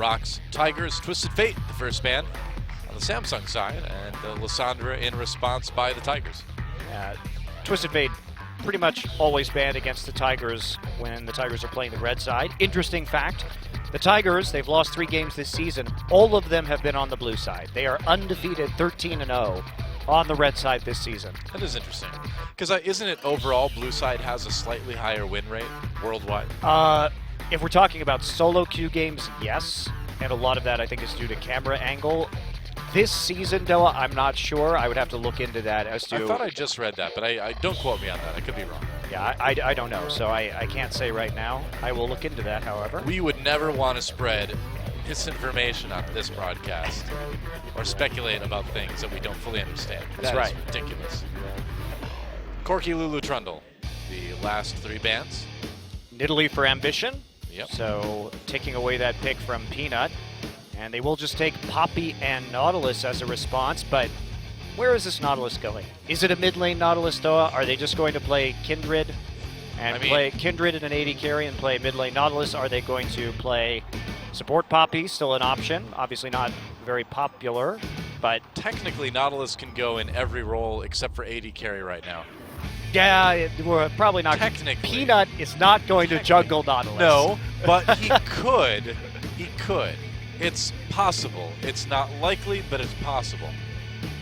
ROX Tigers, Twisted Fate, the first ban on the Samsung side, and Lysandra in response by the Tigers. Twisted Fate pretty much always banned against the Tigers when the Tigers are playing the red side. Interesting fact, the Tigers, they've lost 3 games this season. All of them have been on the blue side. They are undefeated 13-0 on the red side this season. That is interesting. Because isn't it overall blue side has a slightly higher win rate worldwide? If we're talking about solo queue games, yes. And a lot of that I think is due to camera angle. This season, though, I'm not sure. I would have to look into that as to... I thought I just read that, but I don't quote me on that. I could be wrong. Yeah, I don't know, so I can't say right now. I will look into that, however. We would never want to spread misinformation on this broadcast or speculate about things that we don't fully understand. That's right. Is ridiculous. Corky Lulu Trundle, the last 3 bans. Nidalee for Ambition. Yep. So taking away that pick from Peanut. And they will just take Poppy and Nautilus as a response, but where is this Nautilus going? Is it a mid lane Nautilus, though? Are they just going to play Kindred and play Kindred in an AD carry and play mid lane Nautilus? Are they going to play support Poppy, still an option? Obviously not very popular, but... Technically, Nautilus can go in every role except for AD carry right now. Yeah, we're probably not. Technically. Peanut is not going to jungle Nautilus. No, but he could. He could. It's possible. It's not likely, but it's possible.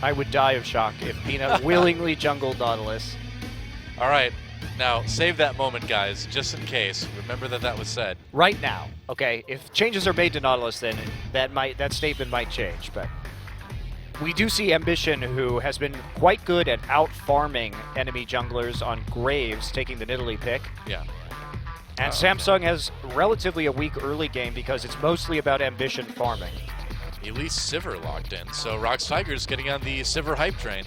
I would die of shock if Peanut willingly jungled Nautilus. All right. Now, save that moment, guys, just in case. Remember that was said. Right now, okay? If changes are made to Nautilus, then that statement might change. But we do see Ambition, who has been quite good at out-farming enemy junglers on Graves, taking the Nidalee pick. Yeah. And Samsung has relatively a weak early game because it's mostly about Ambition farming. Elise Sivir locked in, so ROX Tigers getting on the Sivir hype train.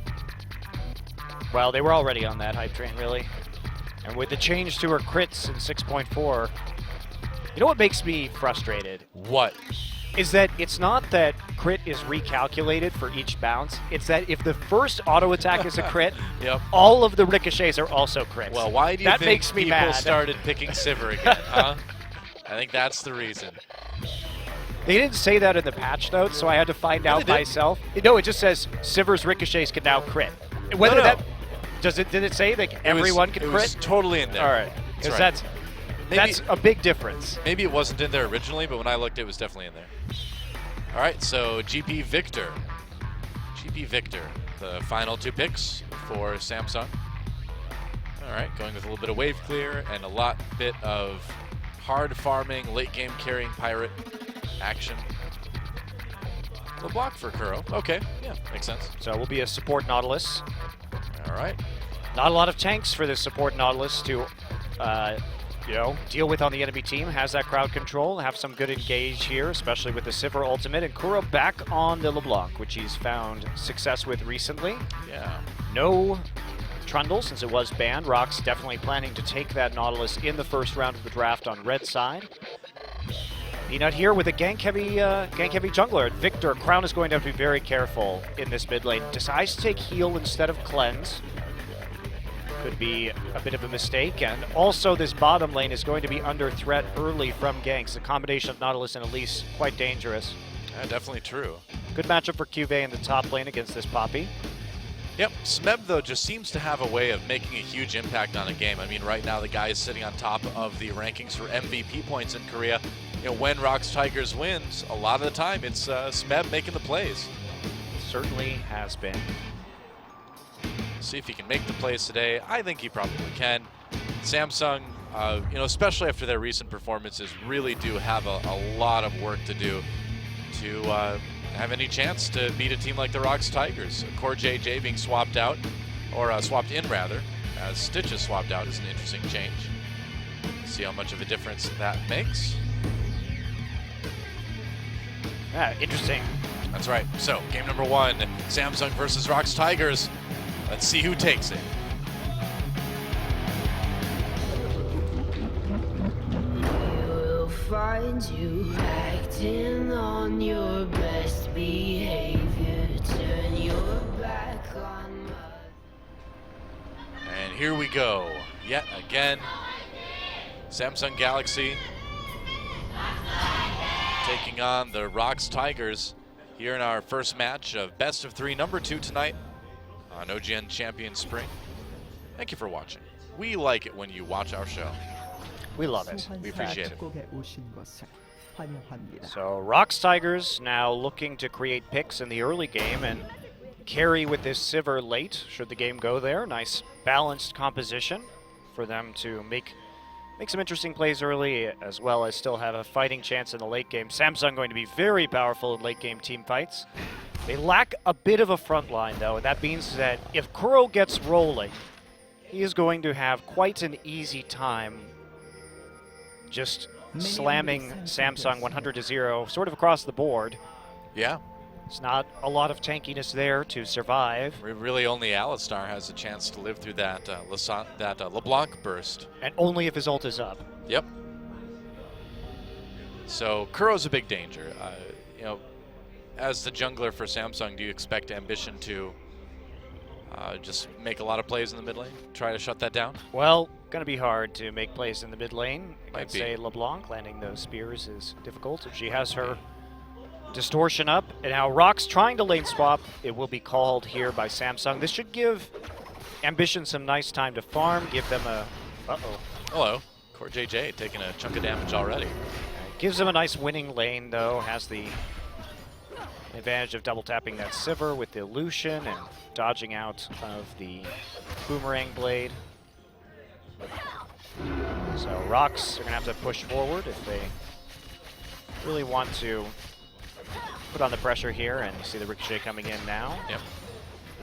Well, they were already on that hype train, really. And with the change to her crits in 6.4, you know what makes me frustrated? What? Is that it's not that crit is recalculated for each bounce, it's that if the first auto attack is a crit, Yep. all of the ricochets are also crits. Well, why do you that think makes me people mad. started picking Sivir again, huh? I think that's the reason. They didn't say that in the patch notes, so I had to find out myself. No, it just says Sivir's ricochets can now crit. Whether that did it say that everyone can crit? It was totally in there. All right, because that's a big difference. Maybe it wasn't in there originally, but when I looked, it was definitely in there. All right, so GP Victor. GP Victor, the final 2 picks for Samsung. All right, going with a little bit of wave clear and a bit of hard farming, late game carrying pirate action. The block for Kuro. Okay, yeah, makes sense. So it will be a support Nautilus. All right. Not a lot of tanks for this support Nautilus to deal with on the enemy team. Has that crowd control, have some good engage here, especially with the Sivir ultimate. And Kuro back on the LeBlanc, which he's found success with recently. Yeah. No Trundle since it was banned. ROX definitely planning to take that Nautilus in the first round of the draft on red side. Peanut here with a gank-heavy jungler. Victor, Crown is going to have to be very careful in this mid lane. Decides to take heal instead of cleanse. Could be a bit of a mistake, and also this bottom lane is going to be under threat early from ganks. The combination of Nautilus and Elise, quite dangerous. Yeah, definitely true. Good matchup for QV in the top lane against this Poppy. Yep, Smeb, though, just seems to have a way of making a huge impact on a game. I mean, right now the guy is sitting on top of the rankings for MVP points in Korea. You know, when ROX Tigers wins, a lot of the time it's Smeb making the plays. Certainly has been. See if he can make the plays today. I think he probably can. Samsung, especially after their recent performances, really do have a lot of work to do to have any chance to beat a team like the ROX Tigers. Core JJ being swapped out, or swapped in rather, as Stitch is swapped out is an interesting change. See how much of a difference that makes. Yeah, interesting. That's right. So, game number 1, Samsung versus ROX Tigers. Let's see who takes it. You'll find you acting on your best behavior. Turn your back on And here we go. Yet again, Samsung Galaxy taking on the ROX Tigers here in our first match of best of 3, number 2 tonight on OGN Champion Spring. Thank you for watching. We like it when you watch our show. We love it. We appreciate it. So ROX Tigers now looking to create picks in the early game and carry with this Sivir late, should the game go there. Nice balanced composition for them to make some interesting plays early, as well as still have a fighting chance in the late game. Samsung going to be very powerful in late game team fights. They lack a bit of a front line though, and that means that if Kuro gets rolling, he is going to have quite an easy time just slamming Samsung 100-0 sort of across the board. Yeah. It's not a lot of tankiness there to survive. Really only Alistar has a chance to live through that LeBlanc burst. And only if his ult is up. Yep. So Kuro's a big danger. You know, as the jungler for Samsung, do you expect Ambition to just make a lot of plays in the mid lane? Try to shut that down? Well, gonna be hard to make plays in the mid lane. Might I'd be. say LeBlanc landing those spears is difficult. If she has her distortion up, and now ROX trying to lane swap. It will be called here by Samsung. This should give Ambition some nice time to farm, give them a... Uh-oh. Hello. Core JJ taking a chunk of damage already. Gives them a nice winning lane, though. Has the advantage of double tapping that Sivir with the Lucian and dodging out of the Boomerang Blade. So ROX are going to have to push forward if they really want to put on the pressure here, and you see the Ricochet coming in now. Yep.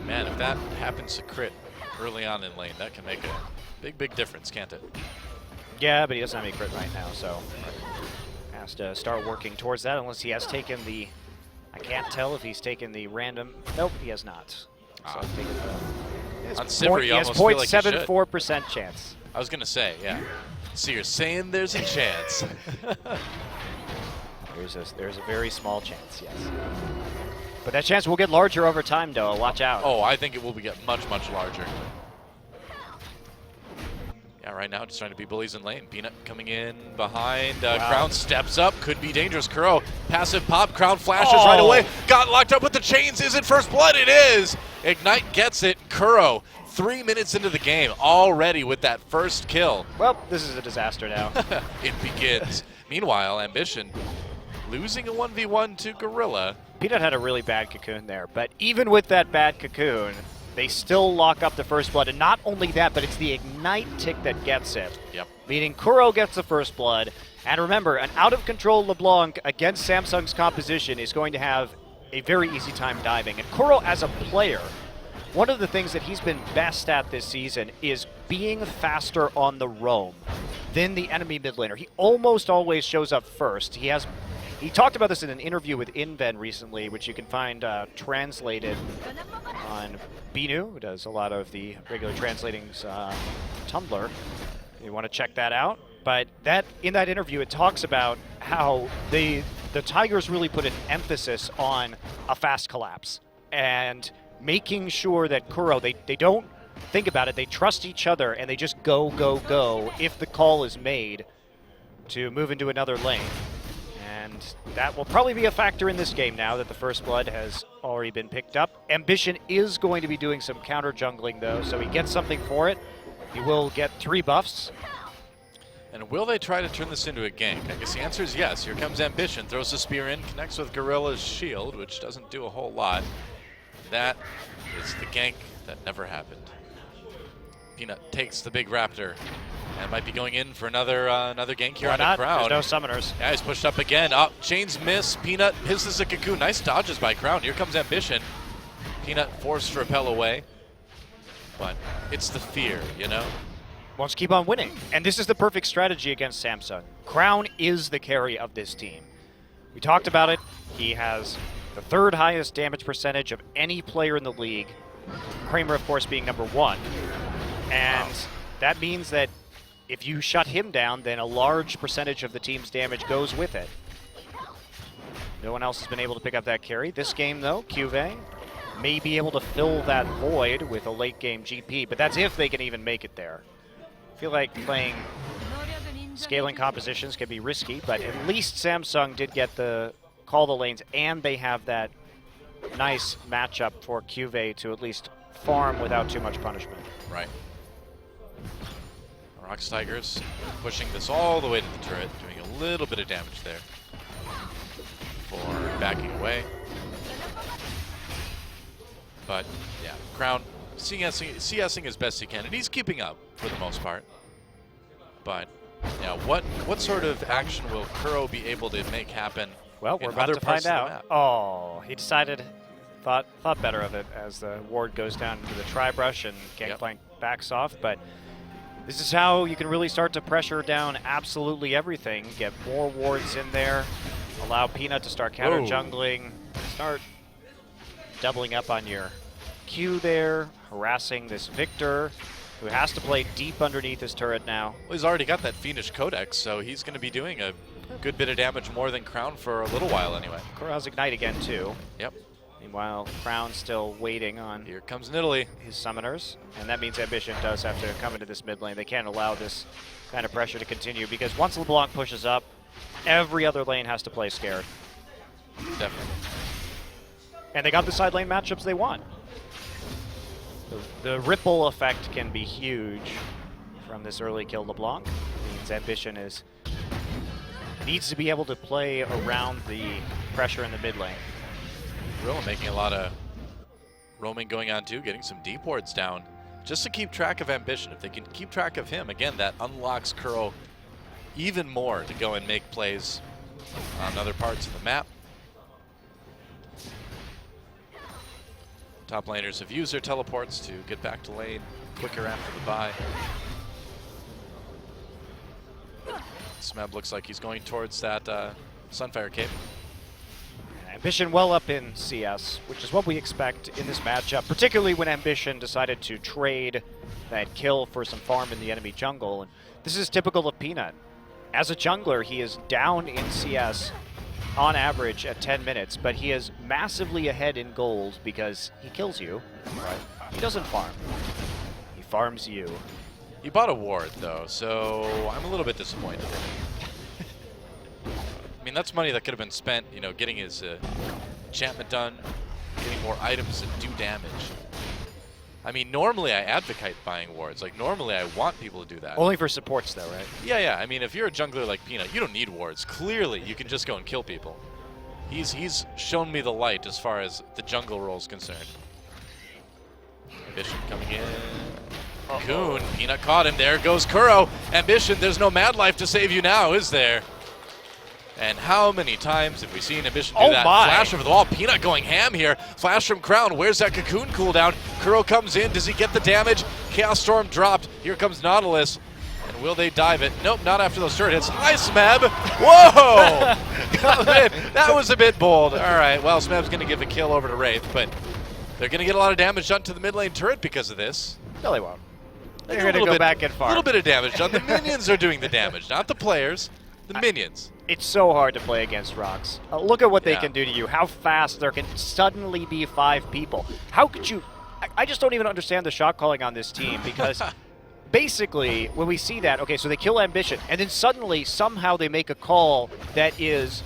Man, if that happens to crit early on in lane, that can make a big difference, can't it? Yeah, but he doesn't have any crit right now, so has to start working towards that unless he has taken the... I can't tell if he's taken the random... Nope, he has not. So he's taken the... On Sivir, you almost feel like you should. 0.74% chance. I was going to say, yeah. So you're saying there's a chance. There's a very small chance, yes. But that chance will get larger over time, though. Watch out. Oh, I think it will get much larger. Yeah, right now just trying to be bullies in lane. Peanut coming in behind. Wow. Crown steps up. Could be dangerous. Kuro, passive pop. Crown flashes right away. Got locked up with the chains. Is it first blood? It is. Ignite gets it. Kuro, 3 minutes into the game, already with that first kill. Well, this is a disaster now. It begins. Meanwhile, Ambition losing a 1v1 to Gorilla. Peanut had a really bad cocoon there, but even with that bad cocoon, they still lock up the first blood. And not only that, but it's the Ignite tick that gets it. Yep. Meaning Kuro gets the first blood. And remember, an out-of-control LeBlanc against Samsung's composition is going to have a very easy time diving. And Kuro, as a player, one of the things that he's been best at this season is being faster on the roam than the enemy mid laner. He almost always shows up first. He talked about this in an interview with Inven recently, which you can find translated on Binu, who does a lot of the regular translatings Tumblr. You want to check that out. But in that interview, it talks about how the Tigers really put an emphasis on a fast collapse and making sure that Kuro, they don't think about it, they trust each other, and they just go if the call is made to move into another lane. And that will probably be a factor in this game now that the first blood has already been picked up. Ambition is going to be doing some counter jungling though, so he gets something for it. He will get 3 buffs. And will they try to turn this into a gank? I guess the answer is yes. Here comes Ambition, throws the spear in, connects with Gorilla's shield, which doesn't do a whole lot. That is the gank that never happened. Peanut takes the big raptor and might be going in for another gank here on the Crown. There's no summoners. Yeah, he's pushed up again. Up, chains miss. Peanut pisses a cocoon. Nice dodges by Crown. Here comes Ambition. Peanut forced to repel away. But it's the fear, you know? Wants to keep on winning. And this is the perfect strategy against Samsung. Crown is the carry of this team. We talked about it. He has the 3rd highest damage percentage of any player in the league. Kramer, of course, being number 1. And that means that if you shut him down, then a large percentage of the team's damage goes with it. No one else has been able to pick up that carry. This game, though, Cuve may be able to fill that void with a late-game GP, but that's if they can even make it there. I feel like playing Scaling compositions can be risky, but at least Samsung did get call the lanes, and they have that nice matchup for QV to at least farm without too much punishment. Right. ROX Tigers pushing this all the way to the turret, doing a little bit of damage there for backing away. But yeah, Crown CSing as best he can, and he's keeping up for the most part. But yeah, what sort of action will Kuro be able to make happen? Well, we're about to find out. Oh, he decided, thought better of it as the ward goes down into the tri-brush and Gangplank backs off. But this is how you can really start to pressure down absolutely everything. Get more wards in there, allow Peanut to start counter jungling, start doubling up on your Q there, harassing this Victor, who has to play deep underneath his turret now. Well, he's already got that Fiendish Codex, so he's going to be doing a good bit of damage more than Crown for a little while anyway. Kuro's Ignite again too. Yep. Meanwhile, Crown's still waiting on Here comes Nidalee. His summoners, and that means Ambition does have to come into this mid lane. They can't allow this kind of pressure to continue because once LeBlanc pushes up, every other lane has to play scared. Definitely. And they got the side lane matchups they want. The ripple effect can be huge from this early kill LeBlanc. It means Ambition needs to be able to play around the pressure in the mid lane. Really making a lot of roaming going on too, getting some deep wards down just to keep track of Ambition. If they can keep track of him, again, that unlocks Kuro even more to go and make plays on other parts of the map. Top laners have used their teleports to get back to lane quicker after the buy. Smeb looks like he's going towards that Sunfire Cape. Ambition well up in CS, which is what we expect in this matchup, particularly when Ambition decided to trade that kill for some farm in the enemy jungle. And this is typical of Peanut. As a jungler, he is down in CS on average at 10 minutes, but he is massively ahead in gold because he kills you. Right. He doesn't farm. He farms you. He bought a ward, though, so I'm a little bit disappointed in him. I mean, that's money that could have been spent, you know, getting his enchantment done, getting more items that do damage. I mean, normally I advocate buying wards. Like, normally I want people to do that. Only for supports, though, right? Yeah. I mean, if you're a jungler like Peanut, you don't need wards. Clearly, you can just go and kill people. He's shown me the light as far as the jungle role is concerned. Ambition coming in. Cocoon. Peanut caught him. There goes Kuro. Ambition, there's no Mad Life to save you now, is there? And how many times have we seen Ambition do that? My. Flash over the wall. Peanut going ham here. Flash from Crown. Where's that Cocoon cooldown? Kuro comes in. Does he get the damage? Chaos Storm dropped. Here comes Nautilus. And will they dive it? Nope, not after those turret hits. Hi, Smeb. Whoa! That was a bit bold. All right, well, Smeb's going to give a kill over to Wraith, but they're going to get a lot of damage done to the mid lane turret because of this. No, they won't. They're going to go back and farm. A little bit of damage done. The minions are doing the damage, not the players. The minions. It's so hard to play against ROX. Look at what they can do to you. How fast there can suddenly be 5 people. How could you... I just don't even understand the shot calling on this team because basically when we see that, okay, so they kill Ambition and then suddenly somehow they make a call that is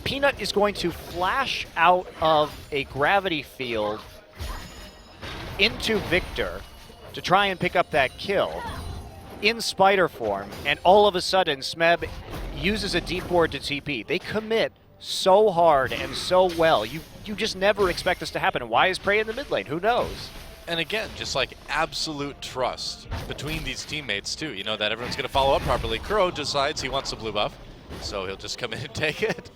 Peanut is going to flash out of a gravity field into Victor to try and pick up that kill in spider form, and all of a sudden Smeb uses a deep ward to TP. They commit so hard and so well. You just never expect this to happen. Why is Prey in the mid lane? Who knows? And again, just like absolute trust between these teammates too. You know that everyone's going to follow up properly. Kuro decides he wants a blue buff, so he'll just come in and take it.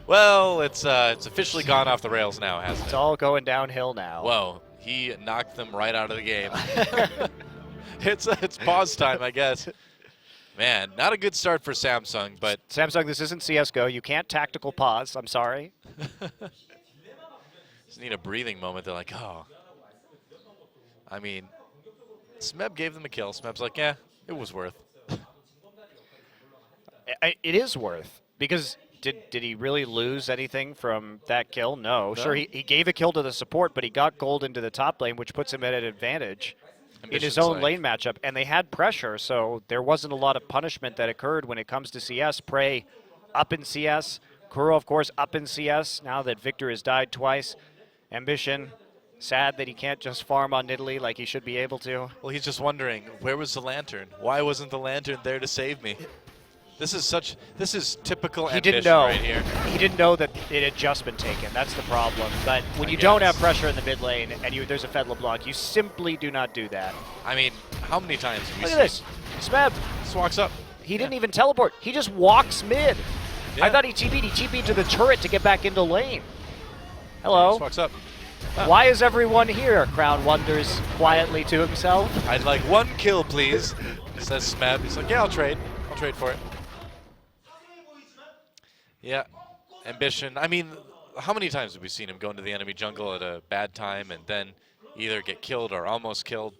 Well, it's officially gone off the rails now, hasn't it? It's all going downhill now. Whoa, he knocked them right out of the game. It's pause time, I guess. Man, not a good start for Samsung, but... Samsung, this isn't CSGO. You can't tactical pause. I'm sorry. Just need a breathing moment. They're like, oh. I mean, Smeb gave them a kill. Smeb's like, yeah, it was worth. It is worth, because did he really lose anything from that kill? No. Sure, he gave a kill to the support, but he got gold into the top lane, which puts him at an advantage. in his Ambition's own like- lane matchup, and they had pressure, so there wasn't a lot of punishment that occurred when it comes to CS. Prey up in CS, Kuro, of course, up in CS, now that Victor has died twice. Ambition, sad that he can't just farm on Nidalee like he should be able to. Well, he's just wondering, where was the lantern? Why wasn't the lantern there to save me? This is typical He ambition didn't know. right here. He didn't know that it had just been taken. That's the problem. But when I you don't have guess. pressure in the mid lane and there's a Fed LeBlanc, you simply do not do that. I mean, how many times have we Look seen at this. Smeb, Just walks up. he didn't even teleport. He just walks mid. Yeah. I thought he TP'd. He TP'd to the turret to get back into lane. Hello. Just walks up. Why is everyone here? Crown wonders quietly to himself. I'd like 1 kill, please, says Smeb. He's like, yeah, I'll trade. I'll trade for it. Yeah, Ambition. I mean, how many times have we seen him go into the enemy jungle at a bad time and then either get killed or almost killed?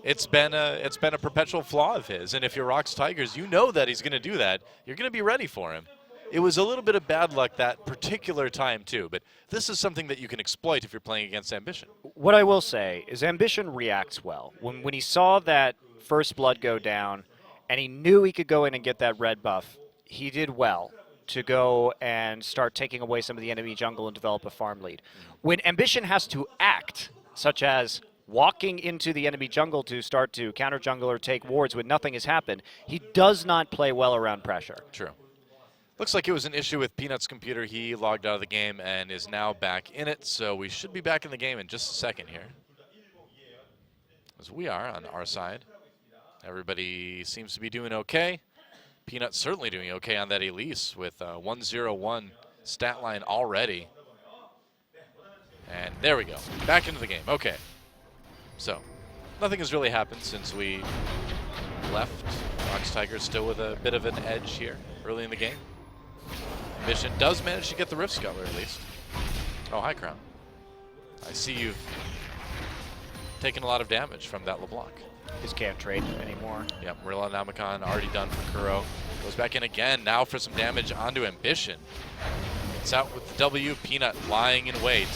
It's been a perpetual flaw of his. And if you're ROX Tigers, you know that he's going to do that. You're going to be ready for him. It was a little bit of bad luck that particular time too, but this is something that you can exploit if you're playing against Ambition. What I will say is Ambition reacts well. When he saw that first blood go down and he knew he could go in and get that red buff, he did well to go and start taking away some of the enemy jungle and develop a farm lead. When Ambition has to act, such as walking into the enemy jungle to start to counter jungle or take wards when nothing has happened, he does not play well around pressure. True. Looks like it was an issue with Peanut's computer. He logged out of the game and is now back in it, so we should be back in the game in just a second here. As we are on our side. Everybody seems to be doing okay. Peanut's certainly doing okay on that Elise with 101 stat line already. And there we go. Back into the game. Okay. So, nothing has really happened since we left. ROX Tigers still with a bit of an edge here early in the game. Ambition does manage to get the Rift Scuttler at least. Oh, hi, Crown. I see you've taken a lot of damage from that LeBlanc. Just can't trade anymore. Yep, Marilla Namicon already done for Kuro. Goes back in again, now for some damage onto Ambition. It's out with the W, Peanut lying in wait.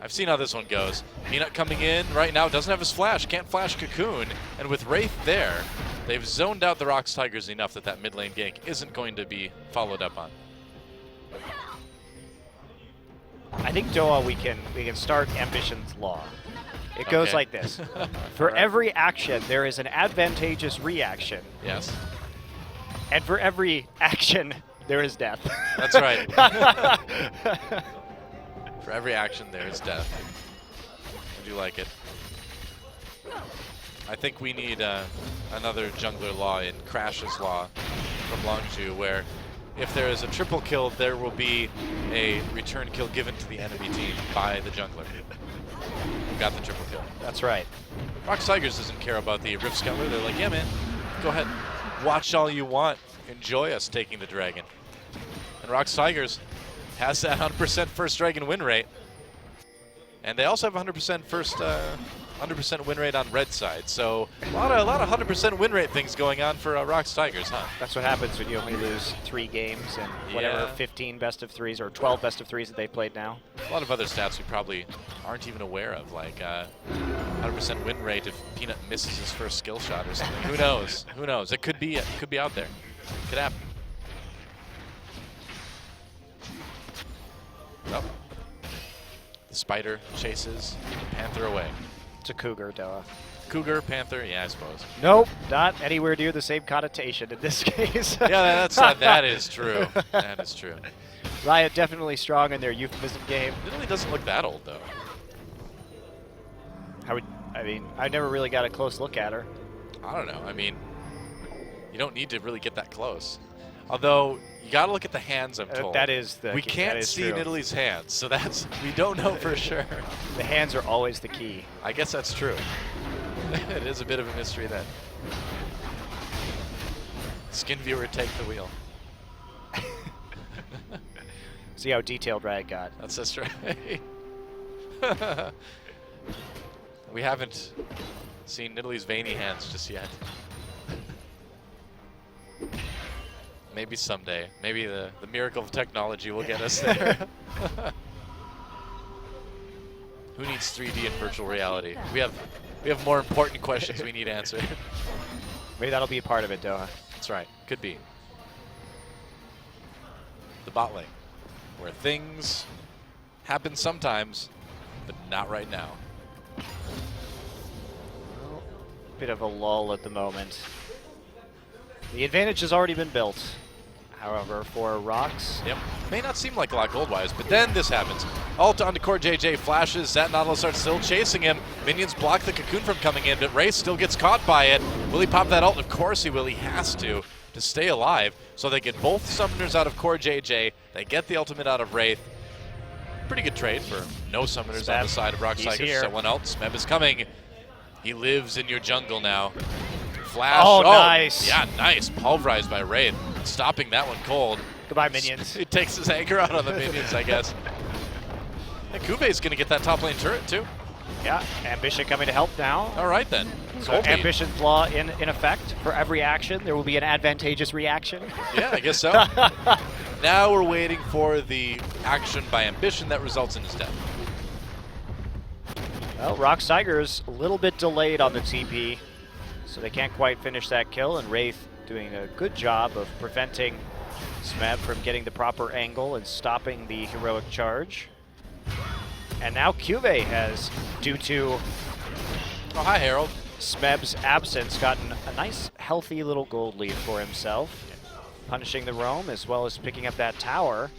I've seen how this one goes. Peanut coming in right now, doesn't have his flash, can't flash Cocoon, and with Wraith there, they've zoned out the ROX Tigers enough that that mid lane gank isn't going to be followed up on. I think, Doa, we can start Ambition's law. It goes Okay. like this. For every action, there is an advantageous reaction. Yes, And for every action, there is death. that's right. For every action, there is death. I do like it. I think we need another jungler law in Crash's law from Longju, where if there is a triple kill, there will be a return kill given to the enemy team by the jungler who got the triple kill. That's right. ROX Tigers doesn't care about the Rift Scuttler. They're like, yeah, man, go ahead. Watch all you want. Enjoy us taking the dragon. And ROX Tigers has that 100% first dragon win rate. And they also have 100% first 100% win rate on red side. So a lot of 100% win rate things going on for ROX Tigers, huh? That's what happens when you only lose 3 games and whatever, Yeah. 15 best of 3s or 12 best of 3s that they played now. A lot of other stats we probably aren't even aware of, like 100% win rate if Peanut misses his first skill shot or something. Who knows? Who knows? It could be out there. Could happen. Oh. The spider chases the panther away. It's a cougar, Doa. Cougar, panther, yeah, I suppose. Nope, not anywhere near the same connotation in this case. Yeah, that is true. That is true. Riot definitely strong in their euphemism game. Nidalee doesn't look that old though. I mean, I never really got a close look at her. I don't know. I mean, you don't need to really get that close. Although you got to look at the hands. I'm told that is the we key. can't That is see true. Nidalee's hands, so we don't know for sure. The hands are always the key. I guess that's true. It is a bit of a mystery then. Skin viewer, take the wheel. See how detailed Riot got. That's right. We haven't seen Nidalee's veiny hands just yet. Maybe someday. Maybe the miracle of technology will get us there. Who needs 3D and virtual reality? We have more important questions we need answered. Maybe that'll be a part of it, Doha. That's right. Could be. The bot lane, where things happen sometimes, but not right now. Well, bit of a lull at the moment. The advantage has already been built. However, for ROX. Yep. May not seem like a lot gold-wise, but then this happens. Ult onto Core JJ, flashes, that Nautilus are still chasing him. Minions block the cocoon from coming in, but Wraith still gets caught by it. Will he pop that ult? Of course he will. He has to stay alive. So they get both summoners out of Core JJ. They get the ultimate out of Wraith. Pretty good trade for no summoners Smeb, on the side of ROX Tigers. Someone else. Smeb is coming. He lives in your jungle now. Flash. Oh, nice. Yeah, nice. Pulverized by Wraith. Stopping that one cold. Goodbye, minions. It takes his anger out on the minions, I guess. And Kuve's going to get that top lane turret, too. Yeah, Ambition coming to help now. All right, then. So Ambition's law in effect. For every action, there will be an advantageous reaction. Yeah, I guess so. Now we're waiting for the action by Ambition that results in his death. Well, ROX Tigers a little bit delayed on the TP, so they can't quite finish that kill, and Wraith doing a good job of preventing Smeb from getting the proper angle and stopping the heroic charge. And now Cuvee has, due to Oh, hi, Harold. Smeb's absence, gotten a nice, healthy little gold lead for himself, punishing the roam as well as picking up that tower.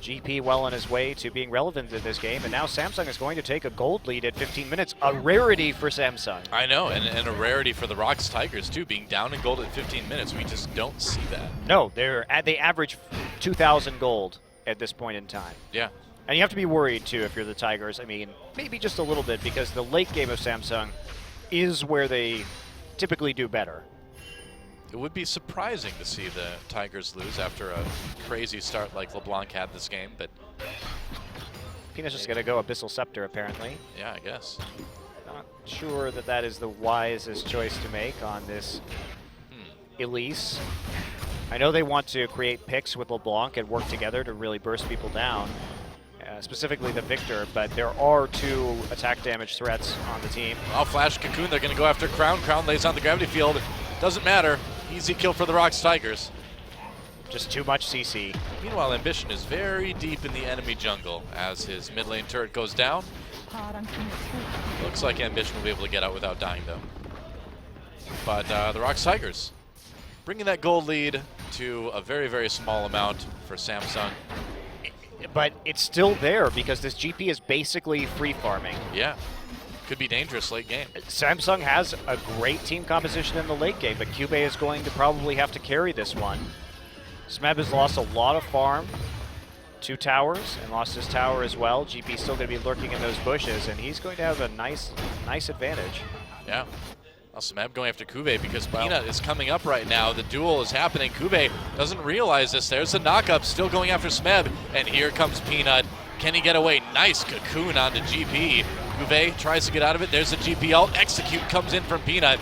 GP well on his way to being relevant in this game, and now Samsung is going to take a gold lead at 15 minutes, a rarity for Samsung. I know, and a rarity for the ROX Tigers, too, being down in gold at 15 minutes. We just don't see that. No, they average 2,000 gold at this point in time. Yeah. And you have to be worried, too, if you're the Tigers. I mean, maybe just a little bit, because the late game of Samsung is where they typically do better. It would be surprising to see the Tigers lose after a crazy start like LeBlanc had this game, but... Peanut's just going to go Abyssal Scepter, apparently. Yeah, I guess. Not sure that that is the wisest choice to make on this Elise. I know they want to create picks with LeBlanc and work together to really burst people down, specifically the Victor, but there are 2 attack damage threats on the team. Oh, Flash Cocoon, they're going to go after Crown. Crown lays on the gravity field. Doesn't matter. Easy kill for the ROX Tigers. Just too much CC. Meanwhile, Ambition is very deep in the enemy jungle as his mid lane turret goes down. Looks like Ambition will be able to get out without dying, though. But the ROX Tigers bringing that gold lead to a very, very small amount for Samsung. But it's still there because this GP is basically free farming. Yeah. Could be dangerous late game. Samsung has a great team composition in the late game, but Cuvee is going to probably have to carry this one. Smeb has lost a lot of farm, 2 towers, and lost his tower as well. GP's still going to be lurking in those bushes, and he's going to have a nice advantage. Yeah. Well, Smeb going after Cuvee because Peanut is coming up right now. The duel is happening. Cuvee doesn't realize this. There's the knockup still going after Smeb, and here comes Peanut. Can he get away? Nice cocoon onto GP. Cuvee tries to get out of it. There's the GP ult. Execute comes in from Peanut.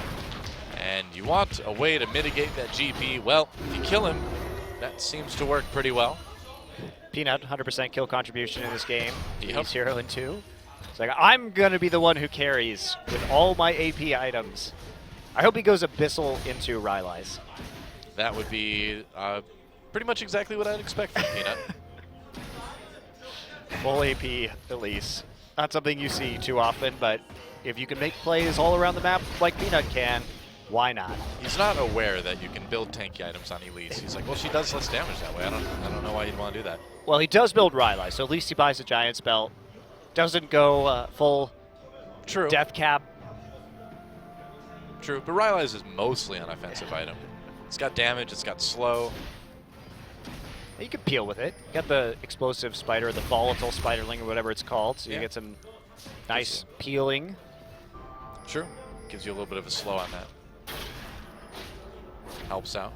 And you want a way to mitigate that GP. Well, if you kill him, that seems to work pretty well. Peanut, 100% kill contribution in this game. Yep. He's 0-2. It's like, I'm going to be the one who carries with all my AP items. I hope he goes Abyssal into Rylai's. That would be pretty much exactly what I'd expect from Peanut. Full AP Elise. Not something you see too often, but if you can make plays all around the map like Peanut can, why not? He's not aware that you can build tanky items on Elise. He's like, well, she does less damage that way. I don't know why you'd want to do that. Well, he does build Rylai, so at least he buys a giant spell. Doesn't go full True. death cap. True, but Rylai's is mostly an offensive item. It's got damage, it's got slow. You can peel with it. You got the explosive spider, the volatile spiderling, or whatever it's called, so Yeah. you get some nice peeling. True. Gives you a little bit of a slow on that. Helps out.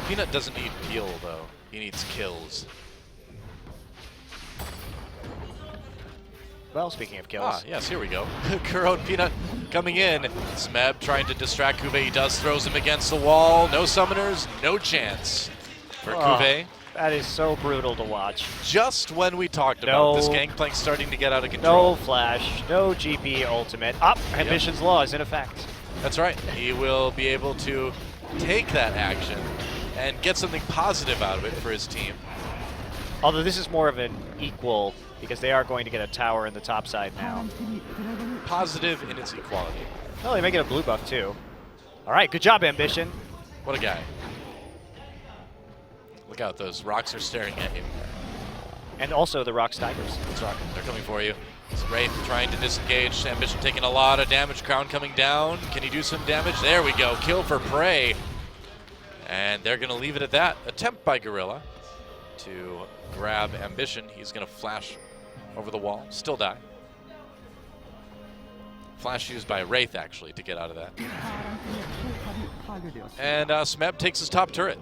Peanut doesn't need peel, though. He needs kills. Well, speaking of kills. Ah, yes, here we go. Kuro and Peanut coming in. Smeb trying to distract Cuvee. He does, throws him against the wall. No summoners, no chance for Cuvee. That is so brutal to watch. Just when we talked about this Gangplank starting to get out of No control. flash, no GP ultimate. Ambition's law is in effect. That's right. He will be able to take that action and get something positive out of it for his team. Although this is more of an equal, because they are going to get a tower in the top side now. Positive in its equality. Well, they may get a blue buff too. All right, good job, Ambition. What a guy. Look out, those rocks are staring at you. And also the ROX Tigers. That's right, they're coming for you. It's Wraith trying to disengage. Ambition taking a lot of damage. Crown coming down. Can he do some damage? There we go. Kill for Prey. And they're going to leave it at that. Attempt by Gorilla to grab Ambition. He's going to flash over the wall. Still die. Flash used by Wraith, actually, to get out of that. And Smeb takes his top turret.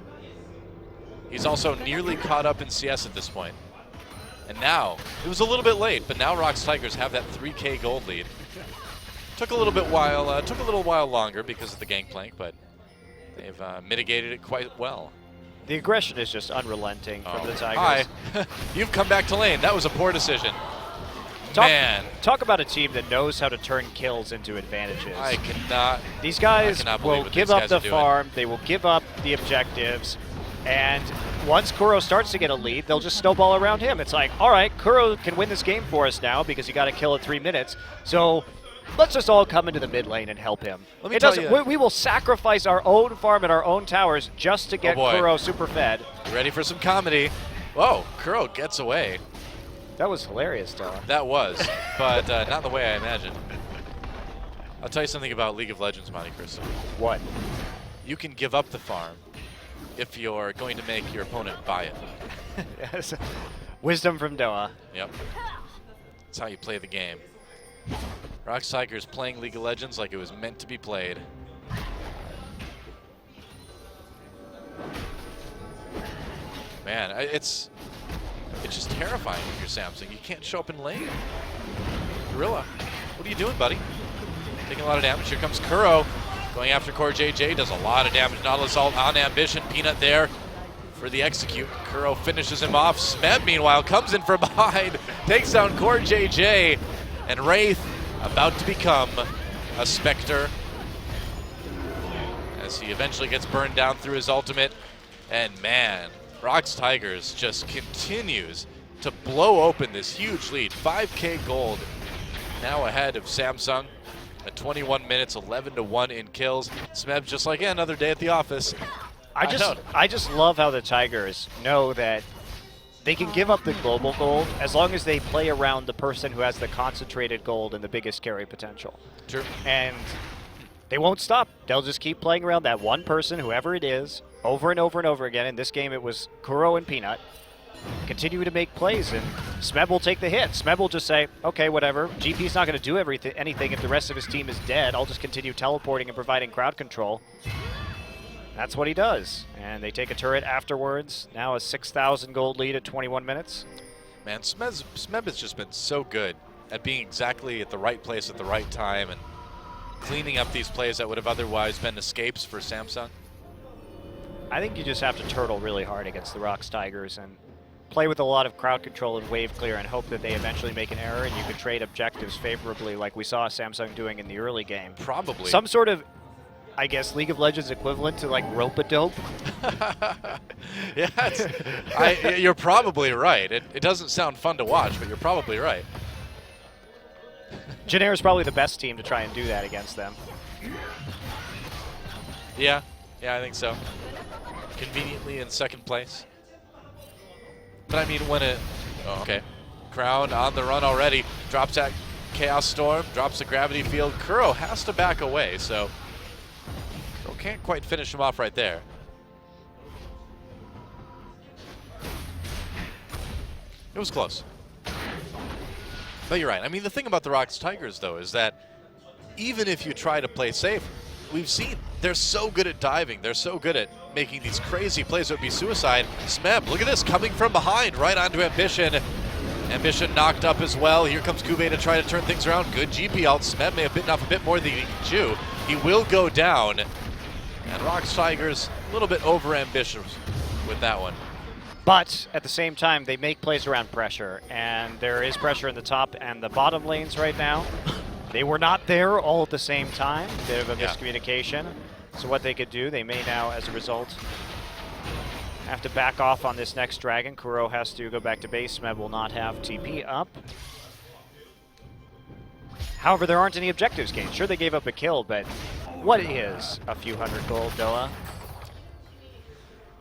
He's also nearly caught up in CS at this point. And now, it was a little bit late, but now ROX Tigers have that 3K gold lead. Took a little while longer because of the Gangplank, but they've mitigated it quite well. The aggression is just unrelenting from the Tigers. Hi. You've come back to lane. That was a poor decision. Talk about a team that knows how to turn kills into advantages. I cannot. These guys will give up the farm. They will give up the objectives. And once Kuro starts to get a lead, they'll just snowball around him. It's like, all right, Kuro can win this game for us now because he got a kill at 3 minutes. So let's just all come into the mid lane and help him. Let me tell you. We will sacrifice our own farm and our own towers just to get Kuro super fed. You ready for some comedy? Whoa, Kuro gets away. That was hilarious, Della. That was, but not the way I imagined. I'll tell you something about League of Legends, Monte Cristo. What? You can give up the farm if you're going to make your opponent buy it. Yes. Wisdom from Doa. Yep. That's how you play the game. ROX Tigers playing League of Legends like it was meant to be played. Man, it's just terrifying if you're Samsung. You can't show up in lane. Gorilla, what are you doing, buddy? Taking a lot of damage. Here comes Kuro. Going after Core JJ, does a lot of damage. Nautilus ult on Ambition. Peanut there for the execute. Kuro finishes him off. Smeb, meanwhile, comes in from behind, takes down Core JJ, and Wraith about to become a Spectre as he eventually gets burned down through his ultimate. And man, ROX Tigers just continues to blow open this huge lead. 5K gold now ahead of Samsung. At 21 minutes, 11-1 in kills. Smeb just like, yeah, another day at the office. I just love how the Tigers know that they can give up the global gold as long as they play around the person who has the concentrated gold and the biggest carry potential. True. And they won't stop. They'll just keep playing around that one person, whoever it is, over and over and over again. In this game, it was Kuro and Peanut. Continue to make plays, and Smeb will take the hit. Smeb will just say, okay, whatever. GP's not going to do anything if the rest of his team is dead. I'll just continue teleporting and providing crowd control. That's what he does. And they take a turret afterwards. Now a 6,000 gold lead at 21 minutes. Man, Smeb has just been so good at being exactly at the right place at the right time and cleaning up these plays that would have otherwise been escapes for Samsung. I think you just have to turtle really hard against the ROX Tigers and play with a lot of crowd control and wave clear and hope that they eventually make an error and you can trade objectives favorably like we saw Samsung doing in the early game. Probably. Some sort of, I guess, League of Legends equivalent to like rope-a-dope. Yeah, you're probably right. It doesn't sound fun to watch, but you're probably right. Janair is probably the best team to try and do that against them. Yeah, I think so. Conveniently in second place. But I mean, when it... Oh, okay. Crown on the run already. Drops that Chaos Storm. Drops the Gravity Field. Kuro has to back away, so... Kuro can't quite finish him off right there. It was close. But you're right. I mean, the thing about the ROX Tigers, though, is that even if you try to play safe, we've seen they're so good at diving. They're so good at making these crazy plays that would be suicide. Smeb, look at this, coming from behind, right onto Ambition. Ambition knocked up as well. Here comes Kube to try to turn things around. Good GP ult. Smeb may have bitten off a bit more than he can chew. He will go down. And ROX Tigers a little bit over ambitious with that one. But at the same time, they make plays around pressure, and there is pressure in the top and the bottom lanes right now. They were not there all at the same time. Bit of a miscommunication. So what they could do, they may now, as a result, have to back off on this next dragon. Kuro has to go back to base. Smeb will not have TP up. However, there aren't any objectives gained. Sure, they gave up a kill, but what is a few hundred gold, Doa?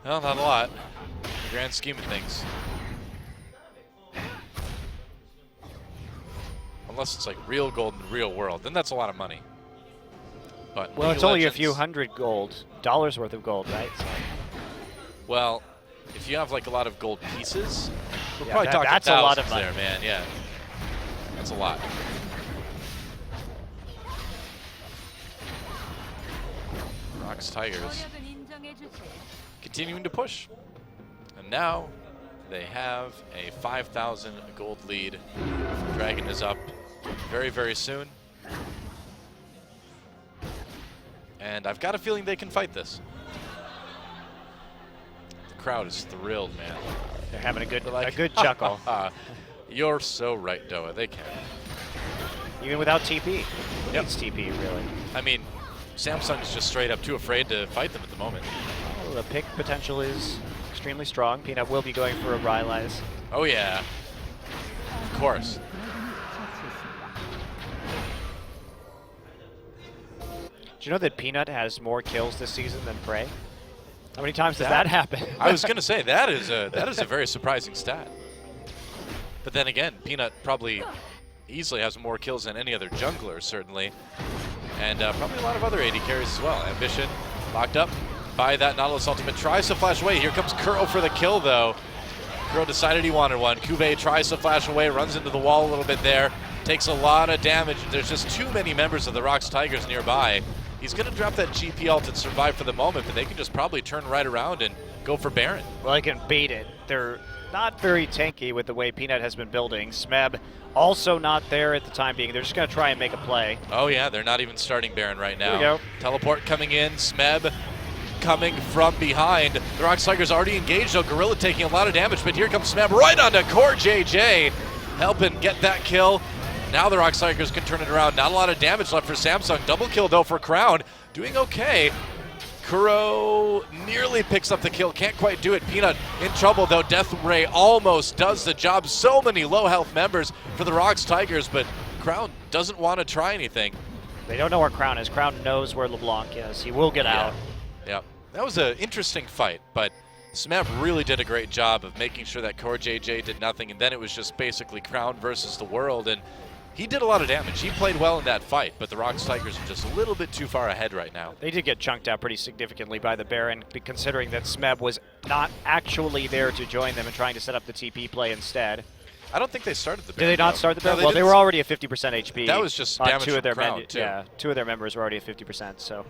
Well, not a lot. In the grand scheme of things. Unless it's like real gold in the real world, then that's a lot of money. But Well, League it's of only a Legends- few hundred dollars worth of gold, right? So Well, if you have like a lot of gold pieces, we're Yeah, probably talking that's a lot of thousands money. there, man. Yeah, that's a lot. ROX Tigers continuing to push, and now they have a 5,000 gold lead. Dragon is up very, very soon, and I've got a feeling they can fight this. The crowd is thrilled, man. they're having a good, They're like, a good chuckle, You're so right, Doa. They can. even without TP. Yep. Needs TP, really. I mean, Samsung is just straight up too afraid to fight them at the moment. Well, the pick potential is extremely strong. Peanut will be going for a Rylai's. Oh yeah, of course. Do you know that Peanut has more kills this season than Prey? How many times does that happen? I was gonna say that is a very surprising stat. But then again, Peanut probably easily has more kills than any other jungler, certainly, and probably a lot of other AD carries as well. Ambition locked up by that Nautilus ultimate, tries to flash away. Here comes Kuro for the kill, though. Kuro decided he wanted one. Cuvée tries to flash away, runs into the wall a little bit there, takes a lot of damage. There's just too many members of the ROX Tigers nearby. He's going to drop that GP ult and survive for the moment, but they can just probably turn right around and go for Baron. Well, they can bait it. They're not very tanky with the way Peanut has been building. Smeb also not there at the time being. They're just going to try and make a play. Oh yeah, they're not even starting Baron right now. Here we go. Teleport coming in, Smeb coming from behind. The ROX Tigers already engaged, though. Gorilla taking a lot of damage, but here comes Smeb right onto Core JJ, helping get that kill. Now the ROX Tigers can turn it around. Not a lot of damage left for Samsung. Double kill, though, for Crown. Doing okay. Kuro nearly picks up the kill. Can't quite do it. Peanut in trouble, though. Death Ray almost does the job. So many low health members for the ROX Tigers, but Crown doesn't want to try anything. They don't know where Crown is. Crown knows where LeBlanc is. He will get out. Yeah, that was an interesting fight, but Smeb really did a great job of making sure that Core JJ did nothing, and then it was just basically Crown versus the world, and he did a lot of damage. He played well in that fight, but the ROX Tigers are just a little bit too far ahead right now. They did get chunked out pretty significantly by the Baron, considering that Smeb was not actually there to join them and trying to set up the TP play instead. I don't think they started the Did Baron. they not though. start the No, Baron? Well, they were didn't. already at 50% HP. That was just on damage two of their from Crown, too. Yeah, two of their members were already at 50%, so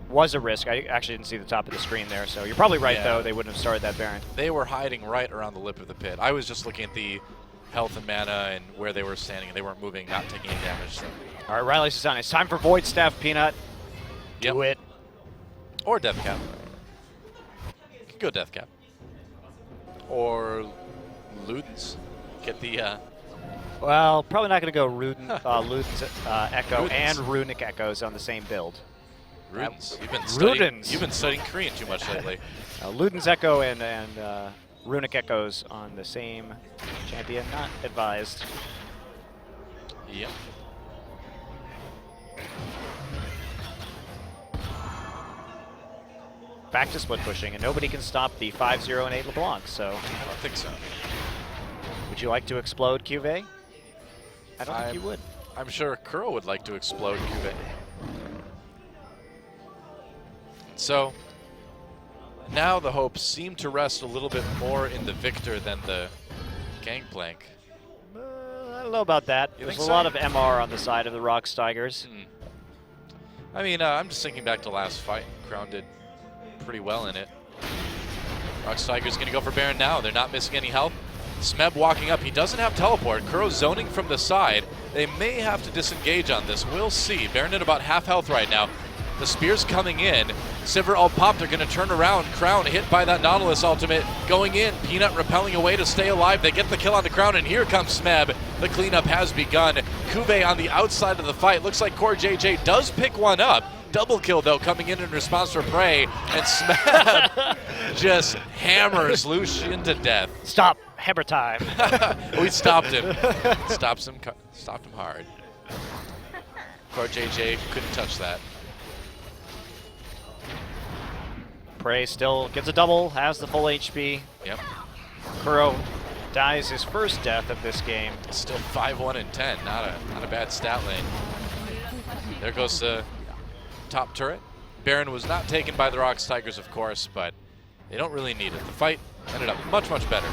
was a risk. I actually didn't see the top of the screen there, so you're probably right, Yeah. though. They wouldn't have started that Baron. They were hiding right around the lip of the pit. I was just looking at the health and mana and where they were standing, and they weren't moving, not taking any damage. So. All right, Riley's is on. It's time for Void Staff, Peanut. Yep. Do it. Or Death Cap. You could go Death Cap. Or Ludens. Get the Well, probably not going to go Luden's Echo Ludens. and Runic Echoes on the same build. Rudens. Rudens. You've been studying Korean too much lately. Luden's Echo and Runic Echoes on the same champion, not advised. Yep. Back to split pushing, and nobody can stop the 5-0 and 8 LeBlanc, so I don't think so. would you like to explode Cuvée? I don't think you would. I'm sure Kuro would like to explode Cuvée. So now the hopes seem to rest a little bit more in the victor than the Gangplank. I don't know about that. You There's think a so? lot of MR on the side of the ROX Tigers. I mean, I'm just thinking back to last fight. Crown did pretty well in it. ROX Tigers going to go for Baron now. They're not missing any health. Smeb walking up. He doesn't have teleport. Kuro zoning from the side. They may have to disengage on this. We'll see. Baron at about half health right now. The spear's coming in. Sivir all popped. They're going to turn around. Crown hit by that Nautilus ultimate. Going in. Peanut repelling away to stay alive. They get the kill on the Crown, and here comes Smeb. The cleanup has begun. Kuve on the outside of the fight. Looks like Core JJ does pick one up. Double kill, though, coming in response for Prey. And Smeb just hammers Lucian to death. Stop. Hammer time. We stopped him. Stopped him hard. Core JJ couldn't touch that. Prey still gets a double, has the full HP. Yep. Kuro dies his first death of this game. Still 5-1 and 10. Not a bad stat lane. There goes the top turret. Baron was not taken by the ROX Tigers, of course, but they don't really need it. The fight ended up much better.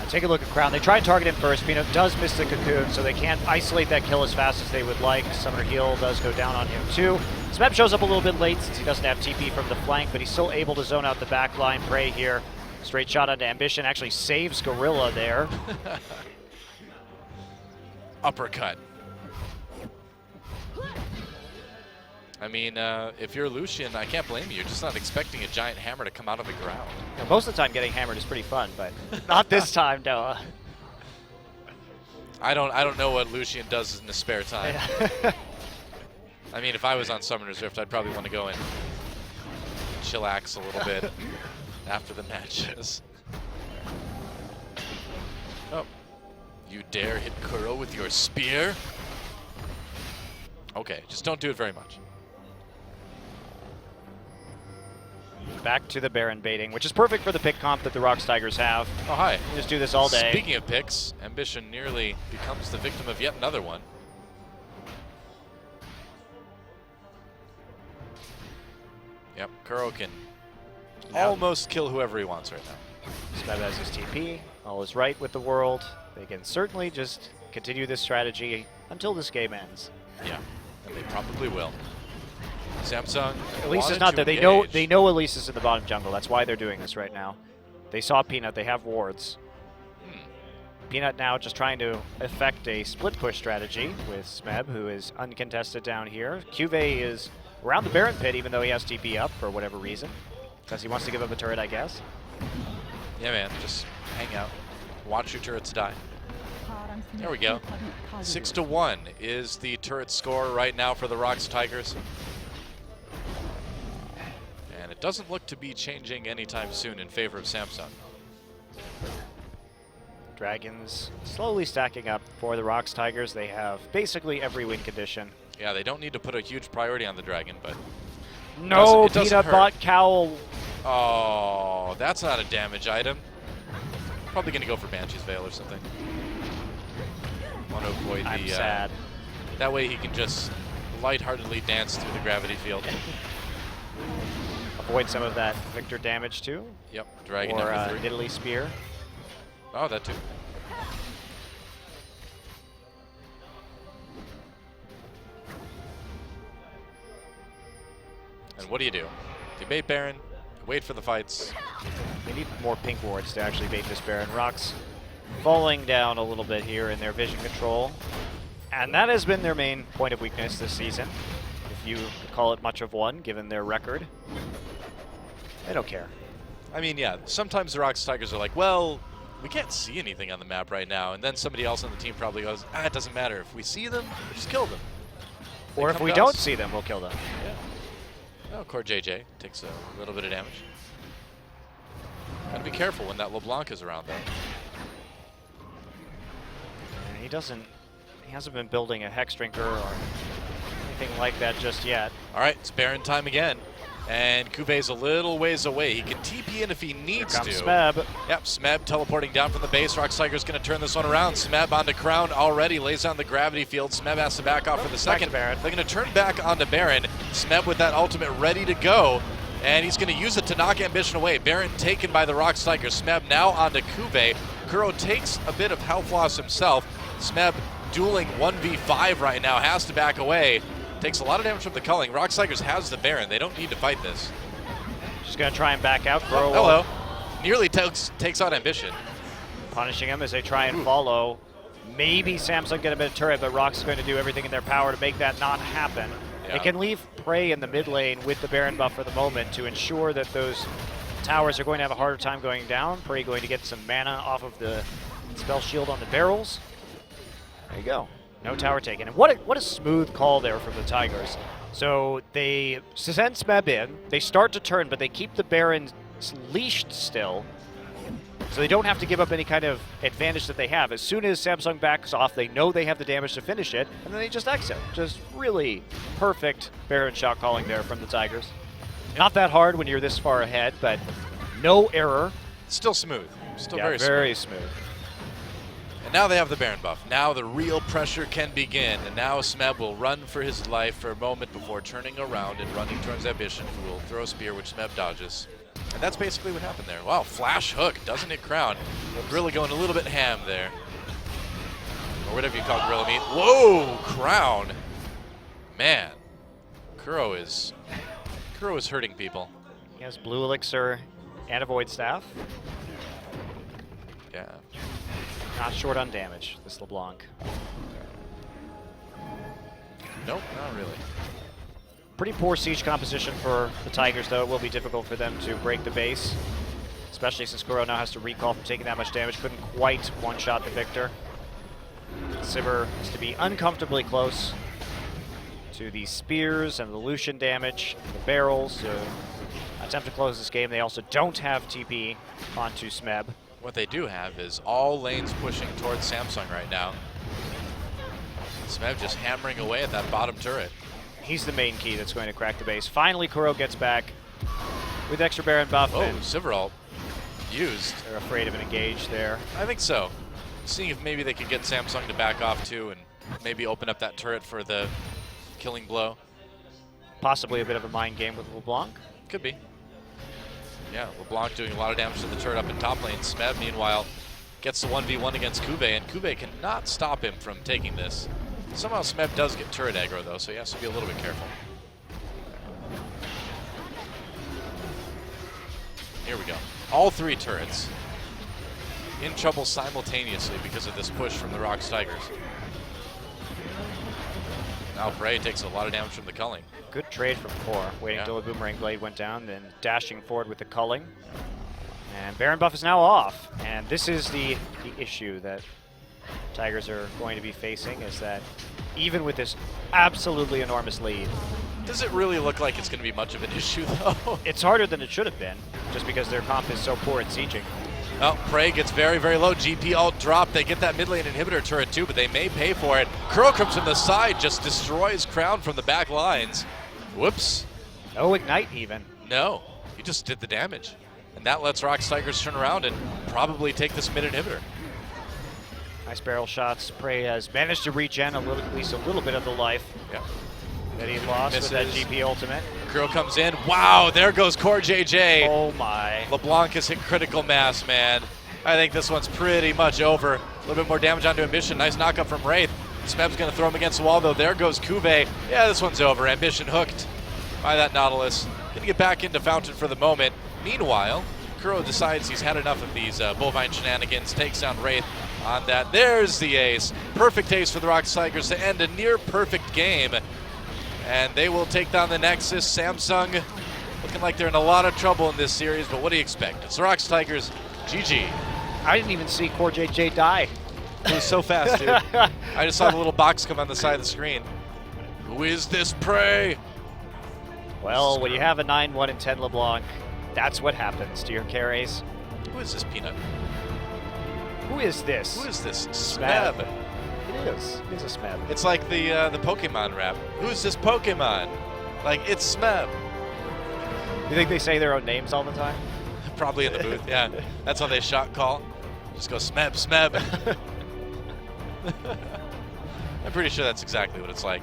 Take a look at Crown. They try and target him first. Peanut does miss the cocoon, so they can't isolate that kill as fast as they would like. Summoner heal does go down on him too. Smeb shows up a little bit late since he doesn't have TP from the flank, but he's still able to zone out the back line. Prey here. Straight shot onto Ambition. Actually saves Gorilla there. Uppercut. I mean, if you're Lucian, I can't blame you. You're just not expecting a giant hammer to come out of the ground. Now, most of the time getting hammered is pretty fun, but not this time, Noah. I don't know what Lucian does in his spare time. I mean, if I was on Summoner's Rift, I'd probably want to go and chillax a little bit after the matches. Oh, you dare hit Kuro with your spear? Okay, just don't do it very much. Back to the Baron baiting, which is perfect for the pick comp that the ROX Tigers have. Oh, hi. You just do this all day. Speaking of picks, Ambition nearly becomes the victim of yet another one. Yep, Kuro can almost kill whoever he wants right now. Smeb has his TP. All is right with the world. They can certainly just continue this strategy until this game ends. Yeah, and they probably will. Samsung. Elise is not there. They know Elise is in the bottom jungle. That's why they're doing this right now. They saw Peanut. They have wards. Peanut now just trying to effect a split push strategy with Smeb, who is uncontested down here. Cuve is around the Baron pit, even though he has TP up for whatever reason, because he wants to give up a turret, I guess. Yeah, man. Just hang out. Watch your turrets die. There we go. 6-1 is the turret score right now for the ROX Tigers. And it doesn't look to be changing anytime soon in favor of Samsung. Dragons slowly stacking up for the ROX Tigers. They have basically every win condition. Yeah, they don't need to put a huge priority on the dragon, but no, it doesn't Peanut hurt. bot cowl. Oh, that's not a damage item. Probably going to go for Banshee's Veil or something. Want to avoid I'm the. sad. That way he can just lightheartedly dance through the gravity field. Avoid some of that Victor damage too. Yep, dragon or number 3. Italy Spear. Oh, that too. And what do? You bait Baron, wait for the fights. They need more pink wards to actually bait this Baron. ROX falling down a little bit here in their vision control. And that has been their main point of weakness this season, if you call it much of one, given their record. They don't care. I mean, yeah, sometimes the ROX Tigers are like, well, we can't see anything on the map right now. And then somebody else on the team probably goes, it doesn't matter. If we see them, we'll just kill them. Or if we don't see them, we'll kill them. Yeah. Oh, Core JJ takes a little bit of damage. Gotta be careful when that LeBlanc is around, though. And he hasn't been building a Hex Drinker or anything like that just yet. All right, it's Baron time again. And Kuve's a little ways away. He can TP in if he needs to. Smeb. Yep, Smeb teleporting down from the base. ROX Tiger's going to turn this one around. Smeb onto Crown already, lays down the gravity field. Smeb has to back off for the second. They're going to turn back onto Baron. Smeb with that ultimate ready to go. And he's going to use it to knock Ambition away. Baron taken by the ROX Tigers. Smeb now onto Kuve. Kuro takes a bit of health loss himself. Smeb dueling 1v5 right now, has to back away. Takes a lot of damage from the culling. ROX Tigers has the Baron. They don't need to fight this. Just going to try and back out. Oh, hello. Nearly takes out Ambition. Punishing him as they try and follow. Maybe Samsung get a bit of turret, but ROX is going to do everything in their power to make that not happen. Yeah. It can leave Prey in the mid lane with the Baron buff for the moment to ensure that those towers are going to have a harder time going down. Prey going to get some mana off of the spell shield on the barrels. There you go. No tower taken. And what a smooth call there from the Tigers. So they send Smeb in, they start to turn, but they keep the Baron leashed still, so they don't have to give up any kind of advantage that they have. As soon as Samsung backs off, they know they have the damage to finish it, and then they just exit. Just really perfect Baron shot calling there from the Tigers. Not that hard when you're this far ahead, but no error. Still smooth. Still Yeah, very smooth. And now they have the Baron buff. Now the real pressure can begin. And now Smeb will run for his life for a moment before turning around and running towards Ambition, who will throw a spear, which Smeb dodges. And that's basically what happened there. Wow, flash hook, doesn't hit Crown. Really going a little bit ham there. Or whatever you call Gorilla Meat. Whoa, Crown. Man, Kuro is hurting people. He has Blue Elixir and a Void Staff. Yeah. Not short on damage, this LeBlanc. Nope, not really. Pretty poor siege composition for the Tigers, though. It will be difficult for them to break the base, especially since Kuro now has to recall from taking that much damage. Couldn't quite one-shot the Victor. Sivir is to be uncomfortably close to the spears and the Lucian damage, the barrels, to attempt to close this game. They also don't have TP onto Smeb. What they do have is all lanes pushing towards Samsung right now. Smeb just hammering away at that bottom turret. He's the main key that's going to crack the base. Finally, Kuro gets back with extra Baron buff. Oh, Sivir ult used. They're afraid of an engage there. I think so. Seeing if maybe they could get Samsung to back off too and maybe open up that turret for the killing blow. Possibly a bit of a mind game with LeBlanc. Could be. Yeah, LeBlanc doing a lot of damage to the turret up in top lane. Smeb, meanwhile, gets the 1v1 against Kube, and Kube cannot stop him from taking this. Somehow Smeb does get turret aggro, though, so he has to be a little bit careful. Here we go. All three turrets in trouble simultaneously because of this push from the ROX Tigers. Now Prey takes a lot of damage from the culling. Good trade from Core, waiting Yeah. until the Boomerang Blade went down, then dashing forward with the culling. And Baron buff is now off, and this is the issue that Tigers are going to be facing, is that even with this absolutely enormous lead, Does it really look like it's going to be much of an issue, though? it's harder than it should have been, just because their comp is so poor at sieging. Well, Prey gets very, very low. GP ult drop. They get that mid lane inhibitor turret too, but they may pay for it. Kuro comes from the side, just destroys Crown from the back lines. Whoops. No Ignite even. No, he just did the damage. And that lets ROX Tigers turn around and probably take this mid inhibitor. Nice barrel shots. Prey has managed to regen a little, at least a little bit of the life Yeah. that he lost with that Misses. GP ultimate. Kuro comes in. Wow, there goes Core JJ. Oh my. LeBlanc has hit critical mass, man. I think this one's pretty much over. A little bit more damage onto Ambition. Nice knockup from Wraith. Smeb's going to throw him against the wall, though. There goes Kube. Yeah, this one's over. Ambition hooked by that Nautilus. Going to get back into Fountain for the moment. Meanwhile, Kuro decides he's had enough of these bovine shenanigans. Takes down Wraith on that. There's the ace. Perfect ace for the ROX Tigers to end a near-perfect game. And they will take down the Nexus. Samsung looking like they're in a lot of trouble in this series, but what do you expect? It's the ROX Tigers. GG. I didn't even see Core JJ die. It was so fast, dude. I just saw the little box come on the side of the screen. Who is this Prey? Well, when you have a 9-1 and 10 LeBlanc, that's what happens to your carries. Who is this Peanut? Who is this? Who is this Smeb. Smeb? It is. It is a Smeb. It's like the Pokemon rap. Who's this Pokemon? Like, it's Smeb. You think they say their own names all the time? Probably in the booth, yeah. That's how they shot call. Just go Smeb, Smeb. I'm pretty sure that's exactly what it's like.